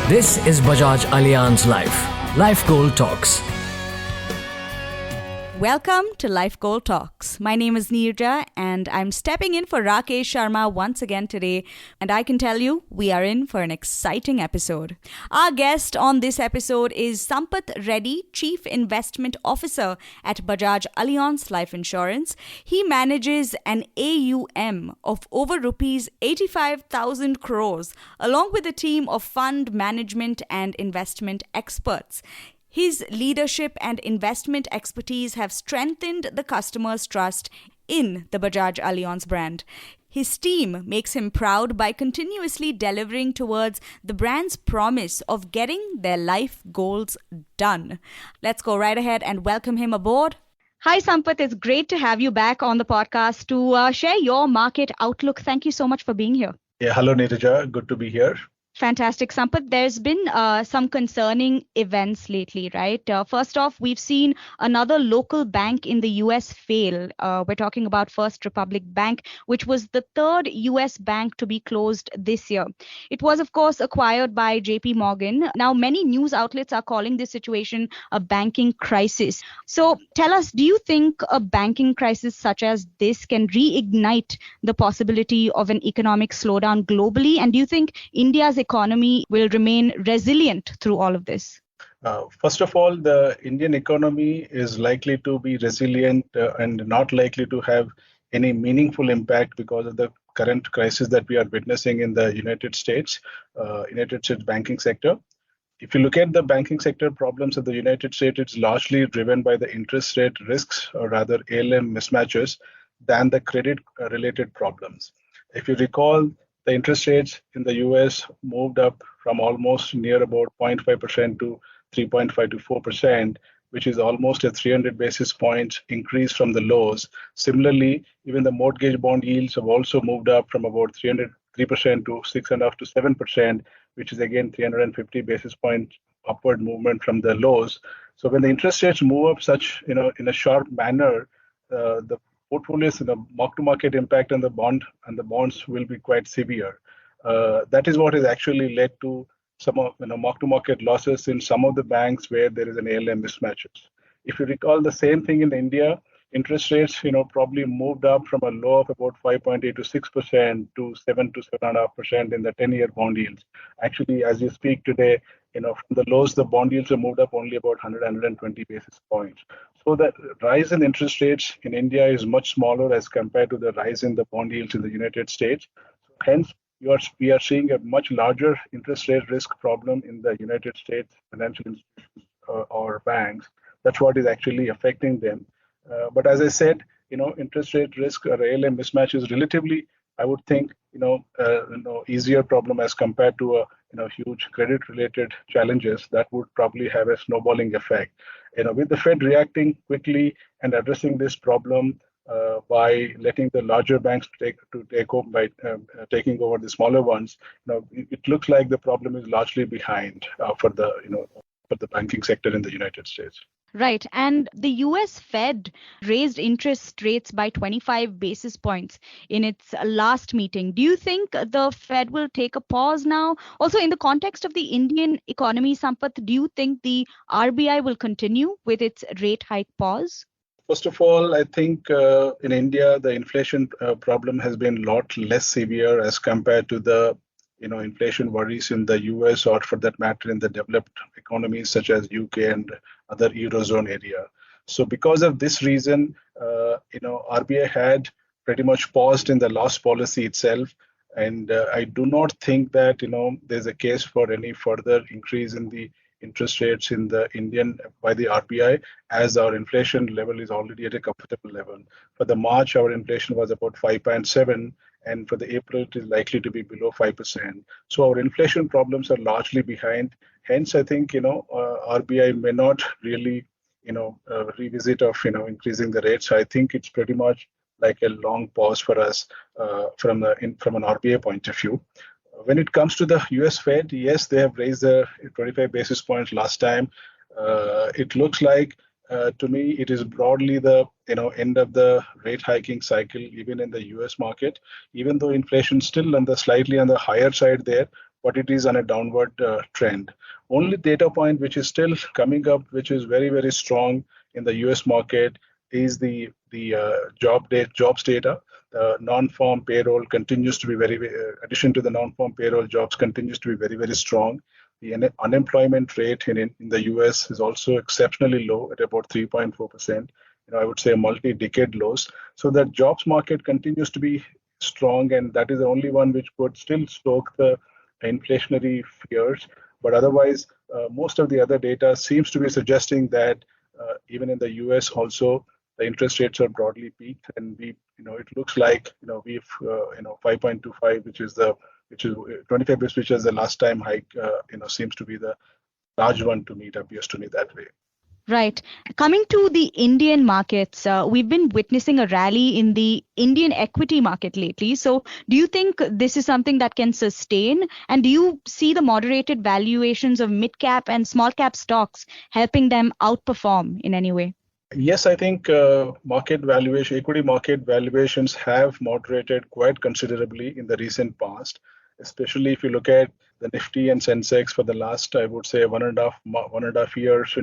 This is Bajaj Allianz Life. Life Goal Talks. Welcome to Life Goal Talks. My name is Neerja and I'm stepping in for Rakesh Sharma once again today. And I can tell you, we are in for an exciting episode. Our guest on this episode is Sampath Reddy, Chief Investment Officer at Bajaj Allianz Life Insurance. He manages an AUM of over rupees 85,000 crores, along with a team of fund management and investment experts. His leadership and investment expertise have strengthened the customer's trust in the Bajaj Allianz brand. His team makes him proud by continuously delivering towards the brand's promise of getting their life goals done. Let's go right ahead and welcome him aboard. Hi, Sampath. It's great to have you back on the podcast to share your market outlook. Thank you so much for being here. Yeah, hello, Neerja. Good to be here. Fantastic, Sampath. There's been some concerning events lately, right? First off, we've seen another local bank in the US fail. We're talking about First Republic Bank, which was the third US bank to be closed this year. It was, of course, acquired by JP Morgan. Now, many news outlets are calling this situation a banking crisis. So tell us, do you think a banking crisis such as this can reignite the possibility of an economic slowdown globally? And do you think India's economy will remain resilient through all of this? First of all, the Indian economy is likely to be resilient and not likely to have any meaningful impact because of the current crisis that we are witnessing in the United States banking sector. If you look at the banking sector problems of the United States, it's largely driven by the interest rate risks, or rather ALM mismatches, than the credit-related problems. If you recall, the interest rates in the US moved up from almost near about 0.5% to 3.5 to 4%, which is almost a 300 basis points increase from the lows. Similarly, even the mortgage bond yields have also moved up from about 3% to 6.5 to 7%, which is again 350 basis point upward movement from the lows. So when the interest rates move up such, in a sharp manner, the portfolios and the mark-to-market impact on the bonds will be quite severe. That is what has actually led to some of mark-to-market losses in some of the banks where there is an ALM mismatches. If you recall the same thing in India, interest rates probably moved up from a low of about 5.8 to 6% to 7 to 7.5% in the 10-year bond yields. Actually, as you speak today, from the lows, the bond yields have moved up only about 120 basis points. So the rise in interest rates in India is much smaller as compared to the rise in the bond yields in the United States. Hence, we are seeing a much larger interest rate risk problem in the United States financial institutions or banks. That's what is actually affecting them. But as I said, interest rate risk or ALM mismatch is relatively, I would think, easier problem as compared to a huge credit-related challenges that would probably have a snowballing effect. With the Fed reacting quickly and addressing this problem by letting the larger banks take over by taking over the smaller ones, it looks like the problem is largely behind for the banking sector in the United States. Right. And the US Fed raised interest rates by 25 basis points in its last meeting. Do you think the Fed will take a pause now? Also, in the context of the Indian economy, Sampath, do you think the RBI will continue with its rate hike pause? First of all, I think in India, the inflation problem has been a lot less severe as compared to the inflation worries in the US, or for that matter in the developed economies such as UK and other Eurozone area. So because of this reason, RBI had pretty much paused in the last policy itself. And I do not think that, there's a case for any further increase in the interest rates in the Indian by the RBI, as our inflation level is already at a comfortable level. For the March, our inflation was about 5.7. And for the April, it is likely to be below 5%. So our inflation problems are largely behind. Hence, I think RBI may not really revisit of increasing the rates. I think it's pretty much like a long pause for us from an RBI point of view. When it comes to the US Fed, yes, they have raised the 25 basis points last time. It looks like to me, it is broadly the end of the rate hiking cycle, even in the U.S. market. Even though inflation is still slightly on the higher side there, but it is on a downward trend. Only data point which is still coming up, which is very, very strong in the US market, is the jobs data. The non-farm payroll continues to be addition to the non-farm payroll, jobs continues to be very, very strong. The unemployment rate in the US is also exceptionally low at about 3.4%. I would say multi-decade lows. So the jobs market continues to be strong, and that is the only one which could still stoke the inflationary fears. But otherwise, most of the other data seems to be suggesting that even in the US also, the interest rates are broadly peaked, and it looks like we've 5.25, which is 25 bits, which is the last time hike. Seems to be the large one to meet, appears to me that way. Right. Coming to the Indian markets, we've been witnessing a rally in the Indian equity market lately. So do you think this is something that can sustain? And do you see the moderated valuations of mid-cap and small-cap stocks helping them outperform in any way? Yes, I think equity market valuations have moderated quite considerably in the recent past, especially if you look at the Nifty and Sensex for the last, I would say, one and a half years,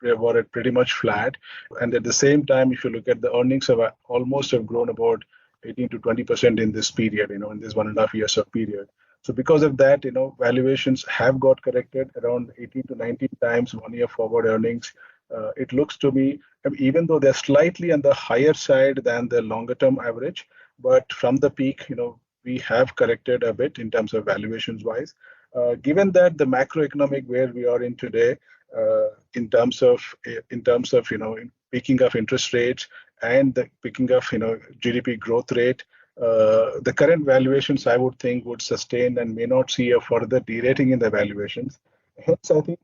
they were at pretty much flat. And at the same time, if you look at the earnings have almost have grown about 18 to 20% in this period, in this 1.5 years of period. So because of that, valuations have got corrected around 18 to 19 times 1 year forward earnings. It looks to me, even though they're slightly on the higher side than the longer term average, but from the peak, we have corrected a bit in terms of valuations wise. Given that the macroeconomic where we are in today, in terms of picking of interest rates and the picking of GDP growth rate, the current valuations I would think would sustain and may not see a further derating in the valuations. Hence, I think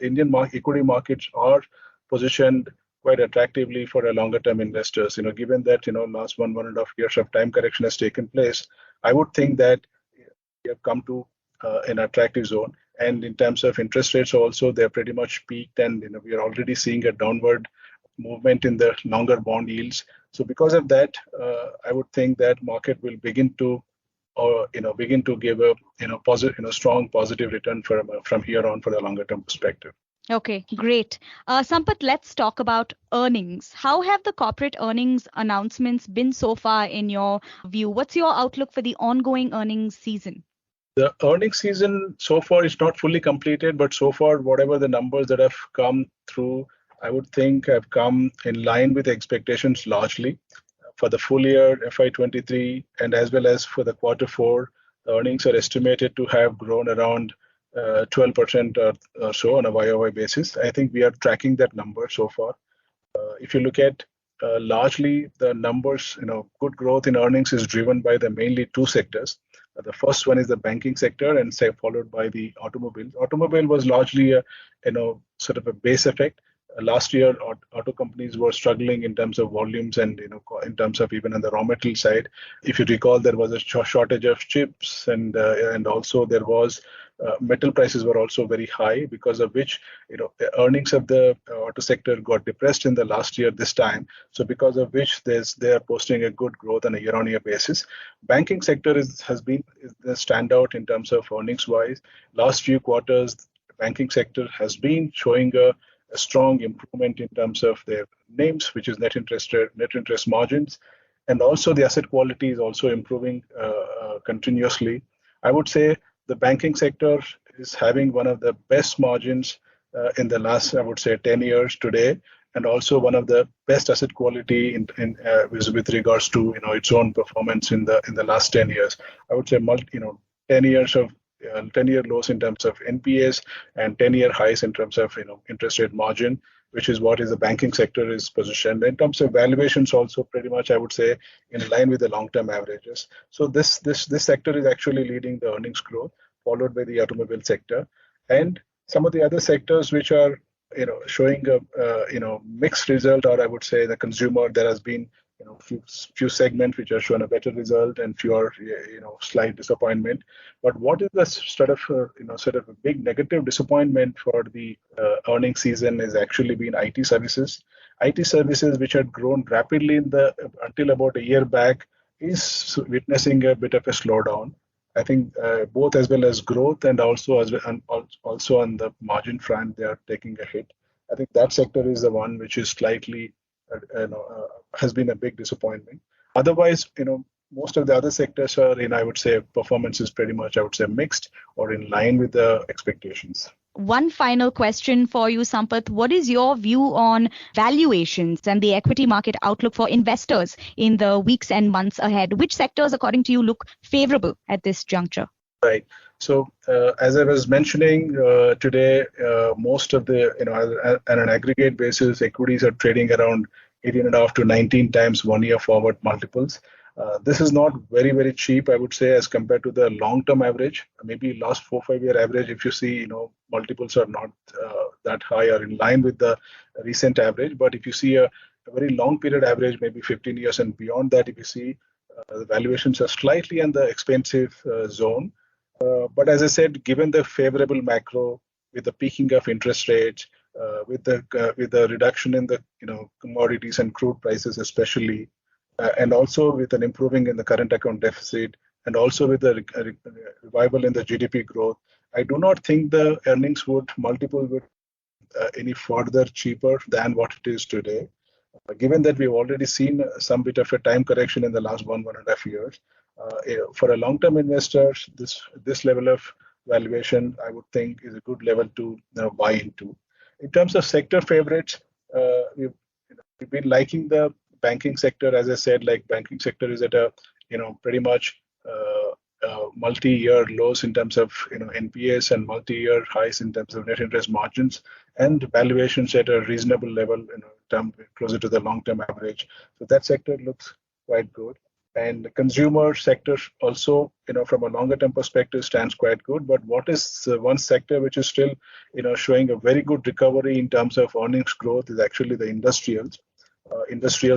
Indian equity markets are positioned quite attractively for a longer term investors. Given that last 1.5 years of time correction has taken place, I would think that we have come to an attractive zone. And in terms of interest rates also, they're pretty much peaked, and we are already seeing a downward movement in the longer bond yields. So because of that, I would think that market will begin to give a strong positive return from here on for the longer term perspective. Okay, great. Sampath, let's talk about earnings. How have the corporate earnings announcements been so far in your view? What's your outlook for the ongoing earnings season? The earnings season so far is not fully completed, but so far, whatever the numbers that have come through, I would think have come in line with expectations largely. For the full year FY23 and as well as for the quarter four, the earnings are estimated to have grown around 12% or so on a YOY basis. I think we are tracking that number so far. If you look at largely the numbers, good growth in earnings is driven by the mainly two sectors. The first one is the banking sector, and followed by the automobile. Automobile was largely a sort of a base effect. Last year, auto companies were struggling in terms of volumes and in terms of even on the raw material side. If you recall, there was a shortage of chips, and also there was metal prices were also very high, because of which the earnings of the auto sector got depressed in the last year this time. So because of which they are posting a good growth on a year-on-year basis. Banking sector has been the standout in terms of earnings wise. Last few quarters, the banking sector has been showing a strong improvement in terms of their names, which is net interest margins, and also the asset quality is also improving continuously. I would say the banking sector is having one of the best margins in the last, I would say, 10 years today, and also one of the best asset quality with regards to its own performance in the last 10 years. I would say 10 years of 10-year lows in terms of NPAs and 10-year highs in terms of interest rate margin, which is what is the banking sector is positioned. In terms of valuations, also pretty much I would say in line with the long-term averages. So this sector is actually leading the earnings growth, followed by the automobile sector, and some of the other sectors which are showing a mixed result, or I would say the consumer, there has been few segments which are showing a better result and fewer slight disappointment. But what is the sort of a big negative disappointment for the earnings season is actually been IT services. IT services, which had grown rapidly until about a year back, is witnessing a bit of a slowdown. I think both as well as growth and also also on the margin front, they are taking a hit. I think that sector is the one which is slightly has been a big disappointment. Otherwise, most of the other sectors are I would say performance is pretty much, I would say, mixed or in line with the expectations. One final question for you, Sampath. What is your view on valuations and the equity market outlook for investors in the weeks and months ahead? Which sectors, according to you, look favorable at this juncture? Right. So, as I was mentioning today, most of the, on an aggregate basis, equities are trading around 18.5 to 19 times 1 year forward multiples. This is not very, very cheap, I would say, as compared to the long-term average. Maybe last 4-5 year average, if you see, multiples are not that high or in line with the recent average. But if you see a very long period average, maybe 15 years and beyond that, if you see the valuations are slightly in the expensive zone. But as I said, given the favorable macro with the peaking of interest rates, with the reduction in the commodities and crude prices especially, and also with an improving in the current account deficit, and also with the revival in the GDP growth, I do not think the earnings multiple would any further cheaper than what it is today. Given that we've already seen some bit of a time correction in the last 1.5 years, for a long-term investor, this level of valuation, I would think, is a good level to buy into. In terms of sector favorites, we've been liking the banking sector. As I said, like banking sector is at a pretty much multi-year lows in terms of NPS and multi-year highs in terms of net interest margins, and valuations at a reasonable level, closer to the long-term average. So that sector looks quite good. And the consumer sector also, from a longer-term perspective, stands quite good. But what is one sector which is still, showing a very good recovery in terms of earnings growth is actually the industrials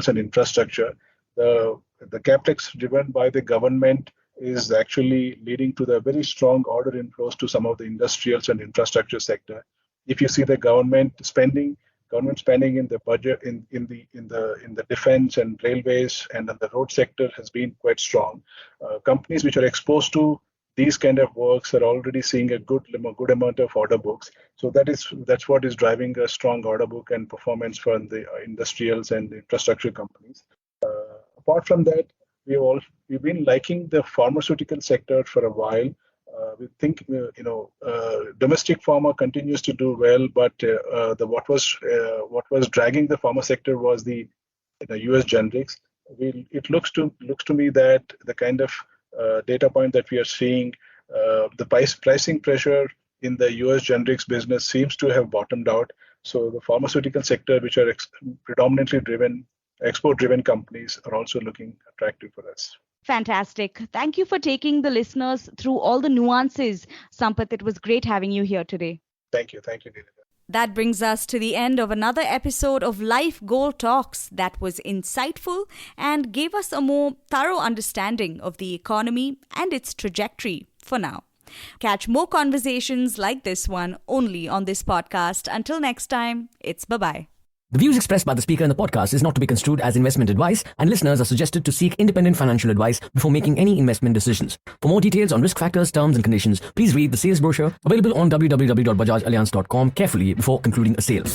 and infrastructure. The capex driven by the government is actually leading to the very strong order inflows to some of the industrials and infrastructure sector. If you see the government spending in the budget in the defense and railways and the road sector has been quite strong. Companies which are exposed to these kind of works are already seeing a good amount of order books. So that's what is driving a strong order book and performance for the industrials and the infrastructure companies. Apart from that, we've been liking the pharmaceutical sector for a while. We think domestic pharma continues to do well, but what was dragging the pharma sector was the US generics. It looks to me that the kind of data point that we are seeing, the pricing pressure in the US generics business seems to have bottomed out. So the pharmaceutical sector, which are predominantly export-driven companies, are also looking attractive for us. Fantastic. Thank you for taking the listeners through all the nuances, Sampath. It was great having you here today. Thank you. Thank you, Neeraj. That brings us to the end of another episode of Life Goal Talks that was insightful and gave us a more thorough understanding of the economy and its trajectory for now. Catch more conversations like this one only on this podcast. Until next time, it's bye-bye. The views expressed by the speaker in the podcast is not to be construed as investment advice, and listeners are suggested to seek independent financial advice before making any investment decisions. For more details on risk factors, terms and conditions, please read the sales brochure available on www.bajajallianz.com carefully before concluding a sale.